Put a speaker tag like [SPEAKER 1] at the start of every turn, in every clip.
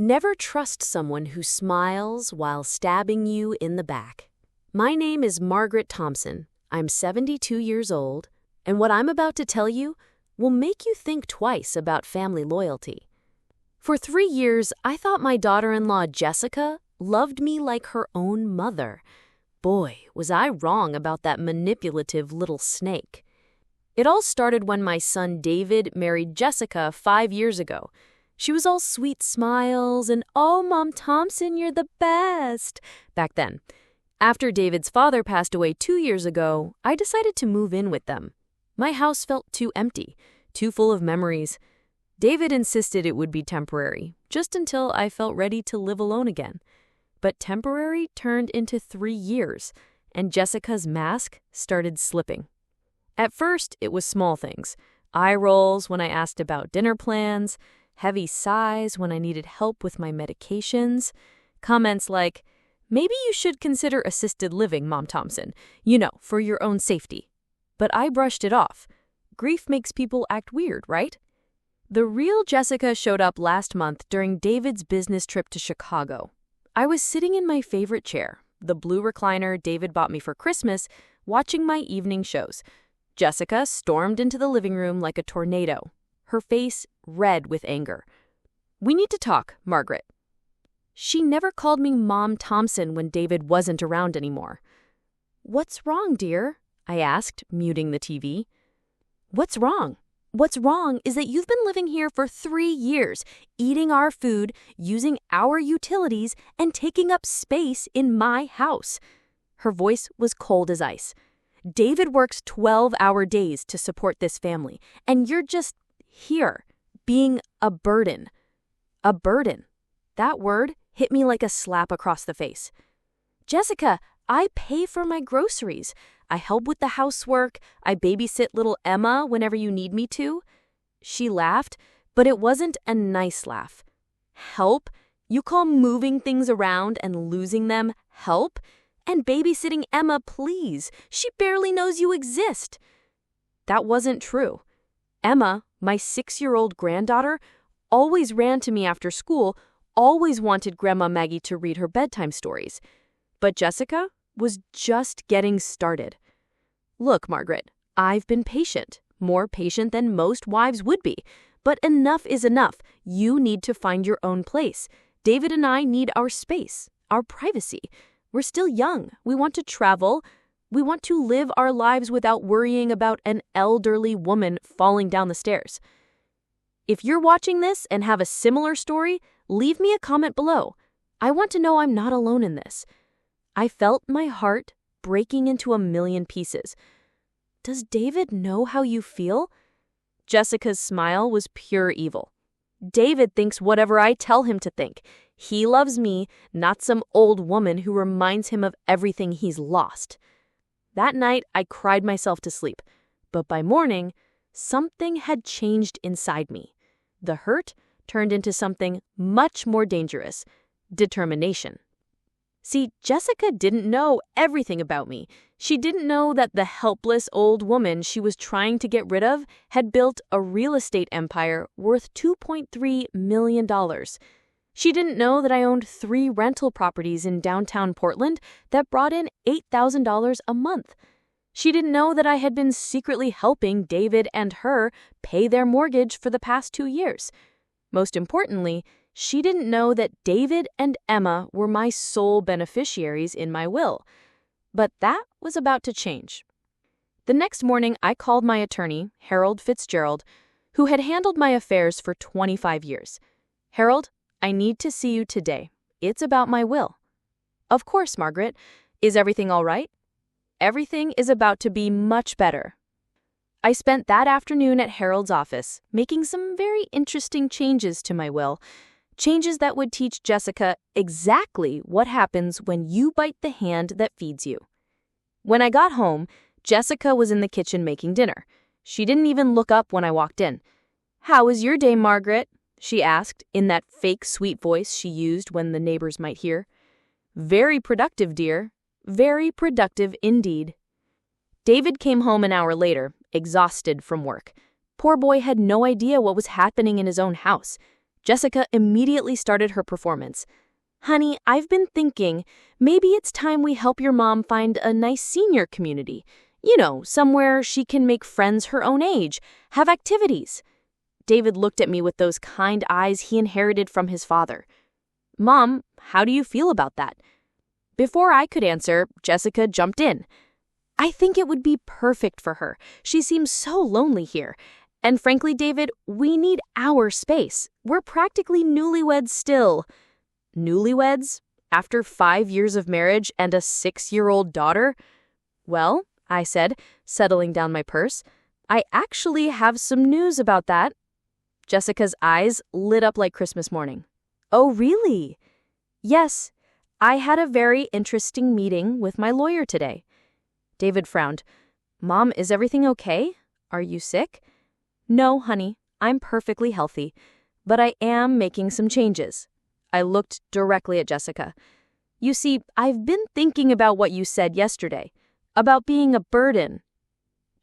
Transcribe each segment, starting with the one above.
[SPEAKER 1] Never trust someone who smiles while stabbing you in the back. My name is Margaret Thompson. I'm 72 years old, and what I'm about to tell you will make you think twice about family loyalty. For 3 years, I thought my daughter-in-law Jessica loved me like her own mother. Boy, was I wrong about that manipulative little snake. It all started when my son David married Jessica 5 years ago. She was all sweet smiles and, "Oh, Mom Thompson, you're the best," back then. After David's father passed away 2 years ago, I decided to move in with them. My house felt too empty, too full of memories. David insisted it would be temporary, just until I felt ready to live alone again. But temporary turned into 3 years, and Jessica's mask started slipping. At first, it was small things. Eye rolls when I asked about dinner plans, heavy sighs when I needed help with my medications, comments like, "Maybe you should consider assisted living, Mom Thompson, for your own safety." But I brushed it off. Grief makes people act weird, right? The real Jessica showed up last month during David's business trip to Chicago. I was sitting in my favorite chair, the blue recliner David bought me for Christmas, watching my evening shows. Jessica stormed into the living room like a tornado, her face red with anger. "We need to talk, Margaret." She never called me Mom Thompson when David wasn't around anymore. "What's wrong, dear?" I asked, muting the TV. "What's wrong? What's wrong is that you've been living here for 3 years, eating our food, using our utilities, and taking up space in my house." Her voice was cold as ice. "David works 12-hour days to support this family, and you're just here, being a burden." A burden. That word hit me like a slap across the face. "Jessica, I pay for my groceries. I help with the housework. I babysit little Emma whenever you need me to." She laughed, but it wasn't a nice laugh. "Help? You call moving things around and losing them help? And babysitting Emma, please. She barely knows you exist." That wasn't true. Emma, my 6-year-old granddaughter, always ran to me after school, always wanted Grandma Maggie to read her bedtime stories. But Jessica was just getting started. "Look, Margaret, I've been patient, more patient than most wives would be. But enough is enough. You need to find your own place. David and I need our space, our privacy. We're still young. We want to travel. We want to live our lives without worrying about an elderly woman falling down the stairs." If you're watching this and have a similar story, leave me a comment below. I want to know I'm not alone in this. I felt my heart breaking into a million pieces. "Does David know how you feel?" Jessica's smile was pure evil. "David thinks whatever I tell him to think. He loves me, not some old woman who reminds him of everything he's lost." That night, I cried myself to sleep. But by morning, something had changed inside me. The hurt turned into something much more dangerous: determination. See, Jessica didn't know everything about me. She didn't know that the helpless old woman she was trying to get rid of had built a real estate empire worth $2.3 million. She didn't know that I owned 3 rental properties in downtown Portland that brought in $8,000 a month. She didn't know that I had been secretly helping David and her pay their mortgage for the past 2 years. Most importantly, she didn't know that David and Emma were my sole beneficiaries in my will. But that was about to change. The next morning, I called my attorney, Harold Fitzgerald, who had handled my affairs for 25 years. "Harold, I need to see you today. It's about my will." "Of course, Margaret. Is everything all right?" "Everything is about to be much better." I spent that afternoon at Harold's office, making some very interesting changes to my will, changes that would teach Jessica exactly what happens when you bite the hand that feeds you. When I got home, Jessica was in the kitchen making dinner. She didn't even look up when I walked in. "How was your day, Margaret?" she asked, in that fake sweet voice she used when the neighbors might hear. "Very productive, dear. Very productive indeed." David came home an hour later, exhausted from work. Poor boy had no idea what was happening in his own house. Jessica immediately started her performance. "Honey, I've been thinking, maybe it's time we help your mom find a nice senior community. Somewhere she can make friends her own age, have activities." David looked at me with those kind eyes he inherited from his father. "Mom, how do you feel about that?" Before I could answer, Jessica jumped in. "I think it would be perfect for her. She seems so lonely here. And frankly, David, we need our space. We're practically newlyweds still." "Newlyweds? After 5 years of marriage and a 6-year-old daughter?" "Well," I said, settling down my purse, "I actually have some news about that." Jessica's eyes lit up like Christmas morning. "Oh, really?" "Yes. I had a very interesting meeting with my lawyer today." David frowned. "Mom, is everything okay? Are you sick?" "No, honey, I'm perfectly healthy, but I am making some changes." I looked directly at Jessica. "You see, I've been thinking about what you said yesterday, about being a burden."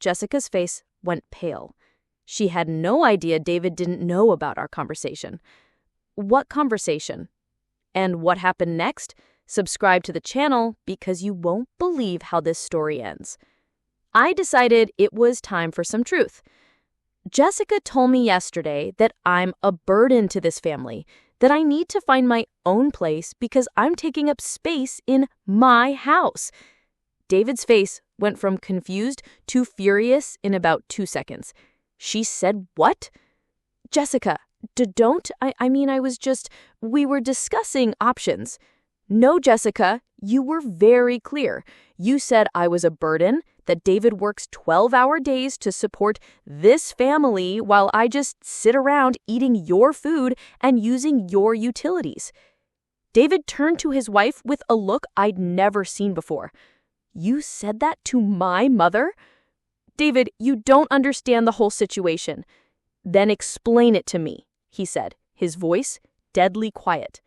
[SPEAKER 1] Jessica's face went pale. She had no idea David didn't know about our conversation. "What conversation? And what happened next? Subscribe to the channel because you won't believe how this story ends." I decided it was time for some truth. Jessica told me yesterday that I'm a burden to this family, that I need to find my own place because I'm taking up space in my house. David's face went from confused to furious in about 2 seconds. "She said what?" "Jessica, we were discussing options." "No, Jessica, you were very clear. You said I was a burden, that David works 12-hour days to support this family while I just sit around eating your food and using your utilities." David turned to his wife with a look I'd never seen before. "You said that to my mother?" "David, you don't understand the whole situation." "Then explain it to me," he said, his voice deadly quiet.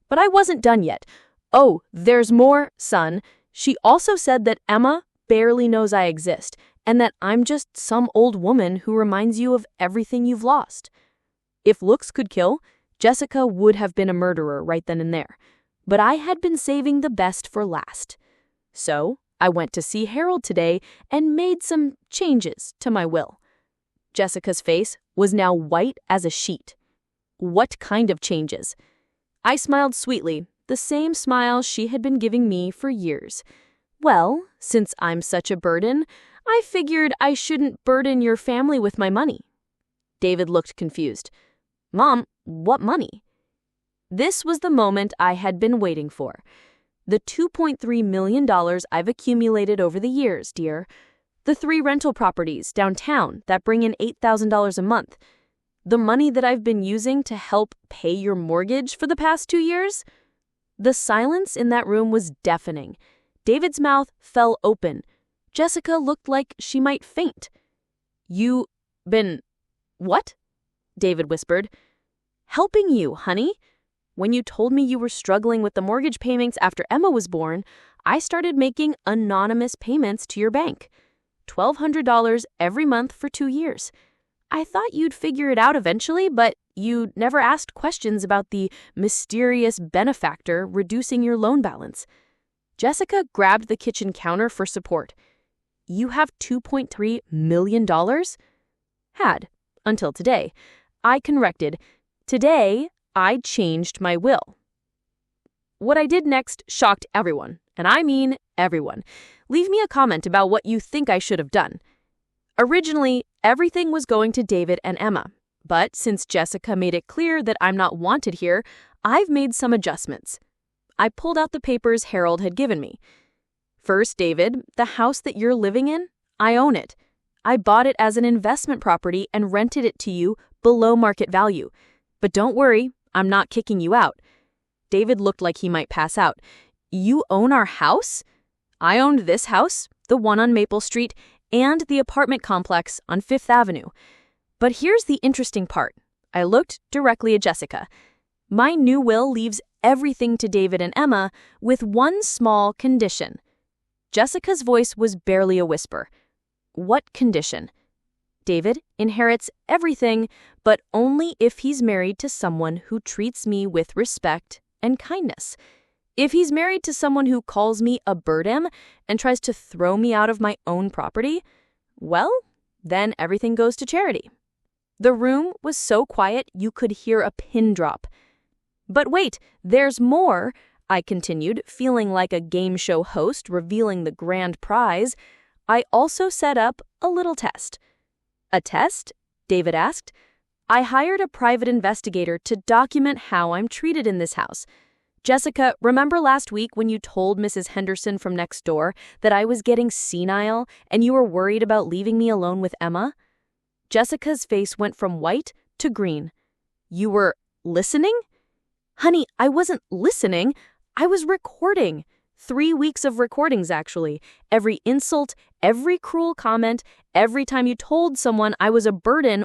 [SPEAKER 1] But I wasn't done yet. "Oh, there's more, son. She also said that Emma barely knows I exist, and that I'm just some old woman who reminds you of everything you've lost." If looks could kill, Jessica would have been a murderer right then and there. But I had been saving the best for last. So I went to see Harold today and made some changes to my will. Jessica's face was now white as a sheet. "What kind of changes?" I smiled sweetly, the same smile she had been giving me for years. "Well, since I'm such a burden, I figured I shouldn't burden your family with my money." David looked confused. "Mom, what money?" This was the moment I had been waiting for. "The $2.3 million I've accumulated over the years, dear. The 3 rental properties downtown that bring in $8,000 a month. The money that I've been using to help pay your mortgage for the past 2 years." The silence in that room was deafening. David's mouth fell open. Jessica looked like she might faint. "You been what?" David whispered. "Helping you, honey. When you told me you were struggling with the mortgage payments after Emma was born, I started making anonymous payments to your bank. $1,200 every month for 2 years. I thought you'd figure it out eventually, but you never asked questions about the mysterious benefactor reducing your loan balance." Jessica grabbed the kitchen counter for support. "You have $2.3 million? Had, until today. I corrected. Today, I changed my will." What I did next shocked everyone, and I mean everyone. Leave me a comment about what you think I should have done. Originally, everything was going to David and Emma, but since Jessica made it clear that I'm not wanted here, I've made some adjustments. I pulled out the papers Harold had given me. "First, David, the house that you're living in, I own it. I bought it as an investment property and rented it to you below market value. But don't worry, I'm not kicking you out." David looked like he might pass out. "You own our house?" "I owned this house, the one on Maple Street, and the apartment complex on 5th Avenue. But here's the interesting part." I looked directly at Jessica. "My new will leaves everything to David and Emma with one small condition." Jessica's voice was barely a whisper. "What condition?" David inherits everything, but only if he's married to someone who treats me with respect and kindness. If he's married to someone who calls me a burden and tries to throw me out of my own property, well, then everything goes to charity." The room was so quiet you could hear a pin drop. "But wait, there's more," I continued, feeling like a game show host revealing the grand prize. "I also set up a little test." "A test?" David asked. "I hired a private investigator to document how I'm treated in this house. Jessica, remember last week when you told Mrs. Henderson from next door that I was getting senile and you were worried about leaving me alone with Emma?" Jessica's face went from white to green. "You were listening?" "Honey, I wasn't listening. I was recording. 3 weeks of recordings, actually. Every insult, every cruel comment, every time you told someone I was a burden